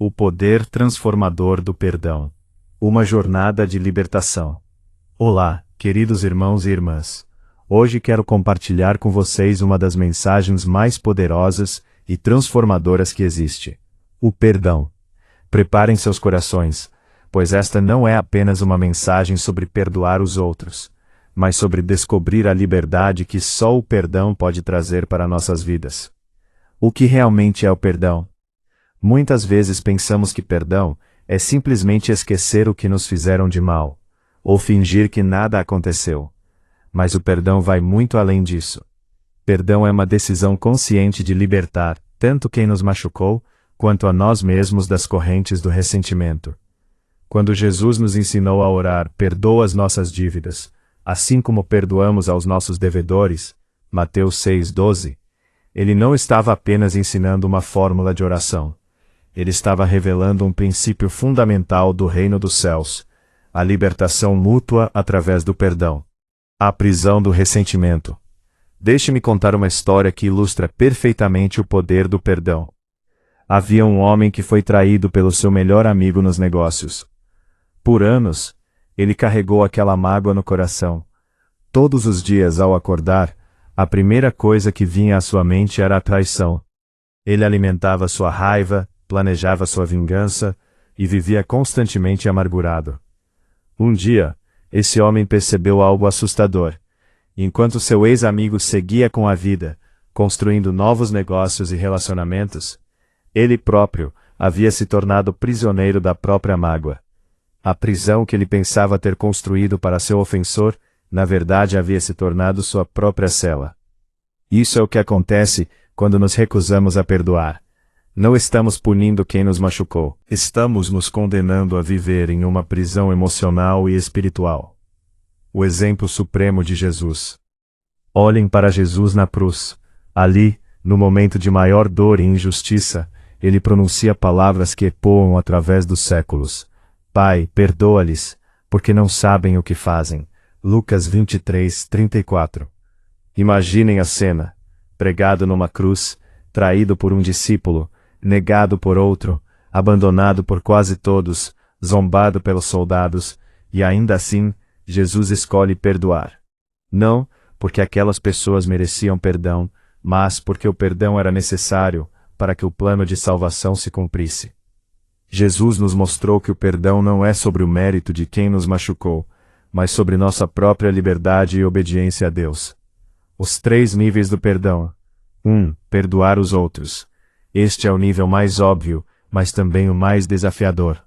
O poder transformador do perdão. Uma jornada de libertação. Olá, queridos irmãos e irmãs. Hoje quero compartilhar com vocês uma das mensagens mais poderosas e transformadoras que existe. O perdão. Preparem seus corações, pois esta não é apenas uma mensagem sobre perdoar os outros, mas sobre descobrir a liberdade que só o perdão pode trazer para nossas vidas. O que realmente é o perdão? Muitas vezes pensamos que perdão é simplesmente esquecer o que nos fizeram de mal, ou fingir que nada aconteceu. Mas o perdão vai muito além disso. Perdão é uma decisão consciente de libertar tanto quem nos machucou, quanto a nós mesmos das correntes do ressentimento. Quando Jesus nos ensinou a orar, perdoa as nossas dívidas, assim como perdoamos aos nossos devedores, Mateus 6,12, ele não estava apenas ensinando uma fórmula de oração. Ele estava revelando um princípio fundamental do reino dos céus, a libertação mútua através do perdão. A prisão do ressentimento. Deixe-me contar uma história que ilustra perfeitamente o poder do perdão. Havia um homem que foi traído pelo seu melhor amigo nos negócios. Por anos, ele carregou aquela mágoa no coração. Todos os dias ao acordar, a primeira coisa que vinha à sua mente era a traição. Ele alimentava sua raiva, planejava sua vingança e vivia constantemente amargurado. Um dia, esse homem percebeu algo assustador. Enquanto seu ex-amigo seguia com a vida, construindo novos negócios e relacionamentos, ele próprio havia se tornado prisioneiro da própria mágoa. A prisão que ele pensava ter construído para seu ofensor, na verdade havia se tornado sua própria cela. Isso é o que acontece quando nos recusamos a perdoar. Não estamos punindo quem nos machucou. Estamos nos condenando a viver em uma prisão emocional e espiritual. O exemplo supremo de Jesus. Olhem para Jesus na cruz. Ali, no momento de maior dor e injustiça, ele pronuncia palavras que ecoam através dos séculos. Pai, perdoa-lhes, porque não sabem o que fazem. Lucas 23:34. Imaginem a cena. Pregado numa cruz, traído por um discípulo, negado por outro, abandonado por quase todos, zombado pelos soldados, e ainda assim, Jesus escolhe perdoar. Não porque aquelas pessoas mereciam perdão, mas porque o perdão era necessário para que o plano de salvação se cumprisse. Jesus nos mostrou que o perdão não é sobre o mérito de quem nos machucou, mas sobre nossa própria liberdade e obediência a Deus. Os 3 níveis do perdão. 1. Perdoar os outros. Este é o nível mais óbvio, mas também o mais desafiador.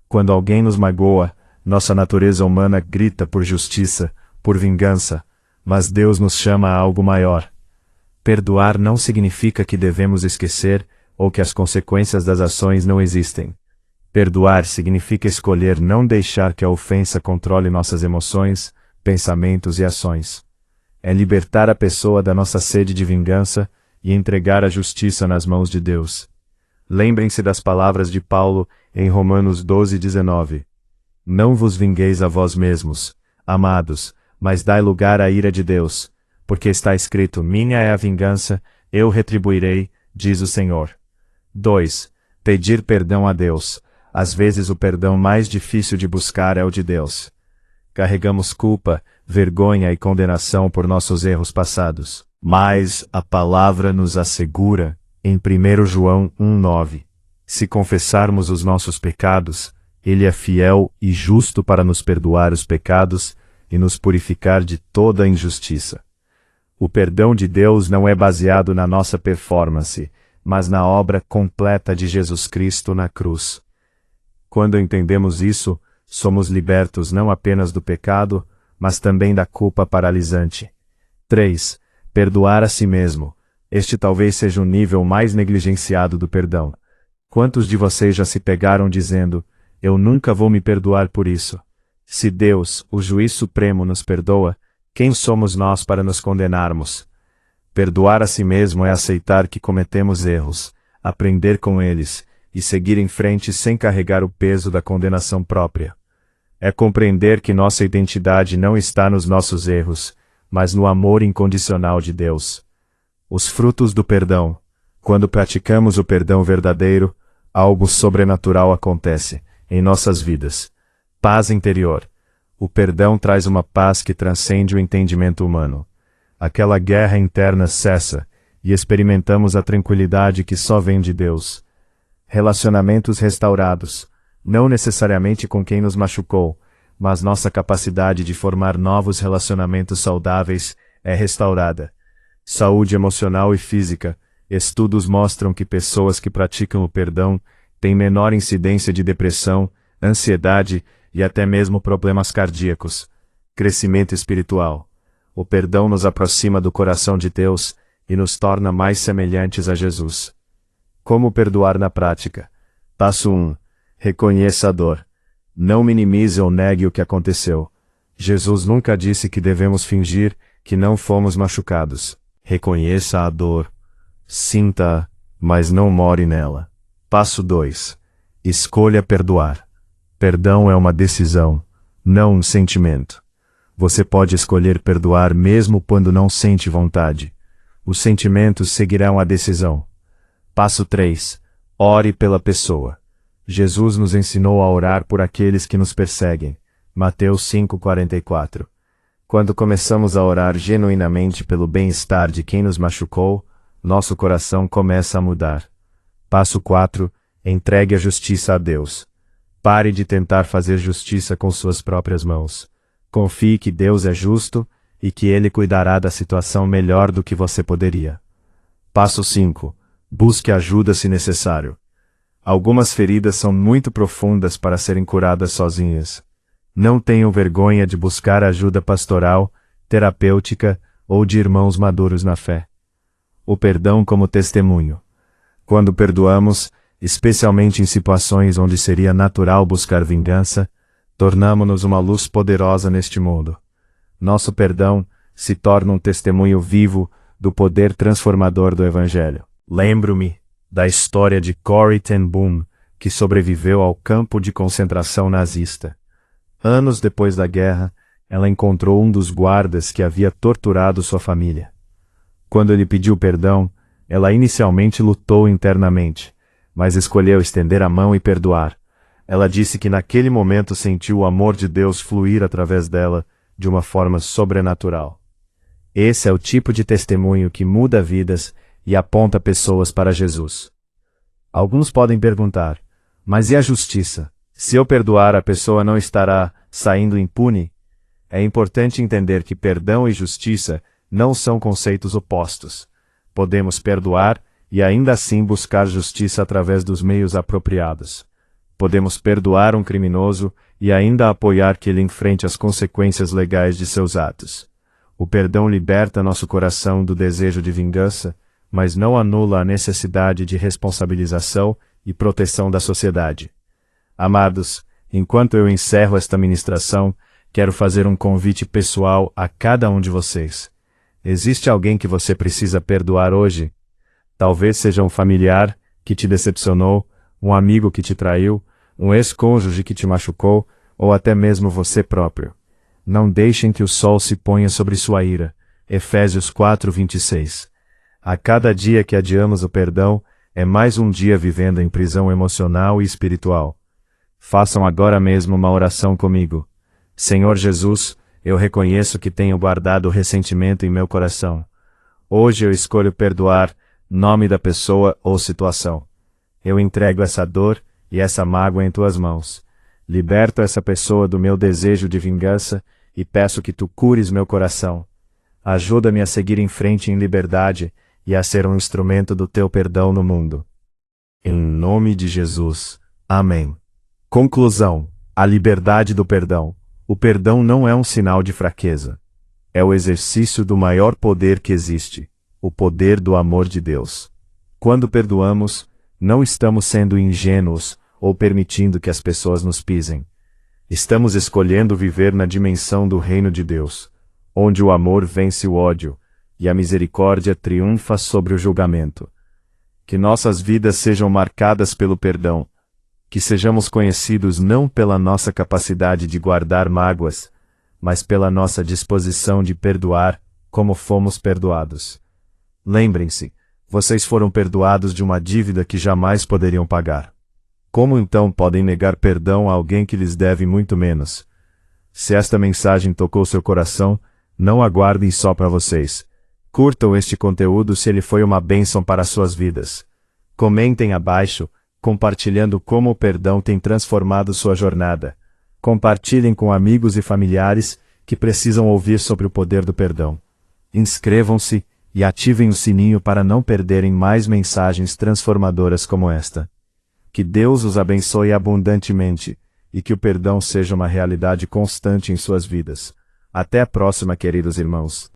Quando alguém nos magoa, nossa natureza humana grita por justiça, por vingança, mas Deus nos chama a algo maior. Perdoar não significa que devemos esquecer ou que as consequências das ações não existem. Perdoar significa escolher não deixar que a ofensa controle nossas emoções, pensamentos e ações. É libertar a pessoa da nossa sede de vingança e entregar a justiça nas mãos de Deus. Lembrem-se das palavras de Paulo em Romanos 12:19. Não vos vingueis a vós mesmos, amados, mas dai lugar à ira de Deus, porque está escrito: minha é a vingança, eu retribuirei, diz o Senhor. 2. Pedir perdão a Deus. Às vezes o perdão mais difícil de buscar é o de Deus. Carregamos culpa, vergonha e condenação por nossos erros passados. Mas a palavra nos assegura, em 1 João 1,9, se confessarmos os nossos pecados, Ele é fiel e justo para nos perdoar os pecados e nos purificar de toda a injustiça. O perdão de Deus não é baseado na nossa performance, mas na obra completa de Jesus Cristo na cruz. Quando entendemos isso, somos libertos não apenas do pecado, mas também da culpa paralisante. 3. Perdoar a si mesmo. Este talvez seja o nível mais negligenciado do perdão. Quantos de vocês já se pegaram dizendo: eu nunca vou me perdoar por isso? Se Deus, o juiz supremo, nos perdoa, quem somos nós para nos condenarmos? Perdoar a si mesmo é aceitar que cometemos erros, aprender com eles, e seguir em frente sem carregar o peso da condenação própria. É compreender que nossa identidade não está nos nossos erros, mas no amor incondicional de Deus. Os frutos do perdão. Quando praticamos o perdão verdadeiro, algo sobrenatural acontece em nossas vidas. Paz interior. O perdão traz uma paz que transcende o entendimento humano. Aquela guerra interna cessa, e experimentamos a tranquilidade que só vem de Deus. Relacionamentos restaurados, não necessariamente com quem nos machucou, mas nossa capacidade de formar novos relacionamentos saudáveis é restaurada. Saúde emocional e física. Estudos mostram que pessoas que praticam o perdão têm menor incidência de depressão, ansiedade e até mesmo problemas cardíacos. Crescimento espiritual. O perdão nos aproxima do coração de Deus e nos torna mais semelhantes a Jesus. Como perdoar na prática? Passo 1. Reconheça a dor. Não minimize ou negue o que aconteceu. Jesus nunca disse que devemos fingir que não fomos machucados. Reconheça a dor. Sinta-a, mas não more nela. Passo 2. Escolha perdoar. Perdão é uma decisão, não um sentimento. Você pode escolher perdoar mesmo quando não sente vontade. Os sentimentos seguirão a decisão. Passo 3. Ore pela pessoa. Jesus nos ensinou a orar por aqueles que nos perseguem. Mateus 5,44. Quando começamos a orar genuinamente pelo bem-estar de quem nos machucou, nosso coração começa a mudar. Passo 4. Entregue a justiça a Deus. Pare de tentar fazer justiça com suas próprias mãos. Confie que Deus é justo e que Ele cuidará da situação melhor do que você poderia. Passo 5. Busque ajuda se necessário. Algumas feridas são muito profundas para serem curadas sozinhas. Não tenham vergonha de buscar ajuda pastoral, terapêutica ou de irmãos maduros na fé. O perdão como testemunho. Quando perdoamos, especialmente em situações onde seria natural buscar vingança, tornamo-nos uma luz poderosa neste mundo. Nosso perdão se torna um testemunho vivo do poder transformador do Evangelho. Lembro-me da história de Corrie ten Boom, que sobreviveu ao campo de concentração nazista. Anos depois da guerra, ela encontrou um dos guardas que havia torturado sua família. Quando ele pediu perdão, ela inicialmente lutou internamente, mas escolheu estender a mão e perdoar. Ela disse que naquele momento sentiu o amor de Deus fluir através dela de uma forma sobrenatural. Esse é o tipo de testemunho que muda vidas e aponta pessoas para Jesus. Alguns podem perguntar, mas e a justiça? Se eu perdoar, a pessoa não estará saindo impune? É importante entender que perdão e justiça não são conceitos opostos. Podemos perdoar e ainda assim buscar justiça através dos meios apropriados. Podemos perdoar um criminoso e ainda apoiar que ele enfrente as consequências legais de seus atos. O perdão liberta nosso coração do desejo de vingança, mas não anula a necessidade de responsabilização e proteção da sociedade. Amados, enquanto eu encerro esta ministração, quero fazer um convite pessoal a cada um de vocês. Existe alguém que você precisa perdoar hoje? Talvez seja um familiar que te decepcionou, um amigo que te traiu, um ex-cônjuge que te machucou, ou até mesmo você próprio. Não deixem que o sol se ponha sobre sua ira. Efésios 4:26. A cada dia que adiamos o perdão, é mais um dia vivendo em prisão emocional e espiritual. Façam agora mesmo uma oração comigo. Senhor Jesus, eu reconheço que tenho guardado ressentimento em meu coração. Hoje eu escolho perdoar, nome da pessoa ou situação. Eu entrego essa dor e essa mágoa em tuas mãos. Liberto essa pessoa do meu desejo de vingança e peço que tu cures meu coração. Ajuda-me a seguir em frente em liberdade e a ser um instrumento do teu perdão no mundo. Em nome de Jesus. Amém. Conclusão. A liberdade do perdão. O perdão não é um sinal de fraqueza. É o exercício do maior poder que existe, o poder do amor de Deus. Quando perdoamos, não estamos sendo ingênuos ou permitindo que as pessoas nos pisem. Estamos escolhendo viver na dimensão do reino de Deus, onde o amor vence o ódio e a misericórdia triunfa sobre o julgamento. Que nossas vidas sejam marcadas pelo perdão, que sejamos conhecidos não pela nossa capacidade de guardar mágoas, mas pela nossa disposição de perdoar como fomos perdoados. Lembrem-se, vocês foram perdoados de uma dívida que jamais poderiam pagar. Como então podem negar perdão a alguém que lhes deve muito menos? Se esta mensagem tocou seu coração, não aguardem só para vocês. Curtam este conteúdo se ele foi uma bênção para suas vidas. Comentem abaixo, compartilhando como o perdão tem transformado sua jornada. Compartilhem com amigos e familiares que precisam ouvir sobre o poder do perdão. Inscrevam-se e ativem o sininho para não perderem mais mensagens transformadoras como esta. Que Deus os abençoe abundantemente e que o perdão seja uma realidade constante em suas vidas. Até a próxima, queridos irmãos.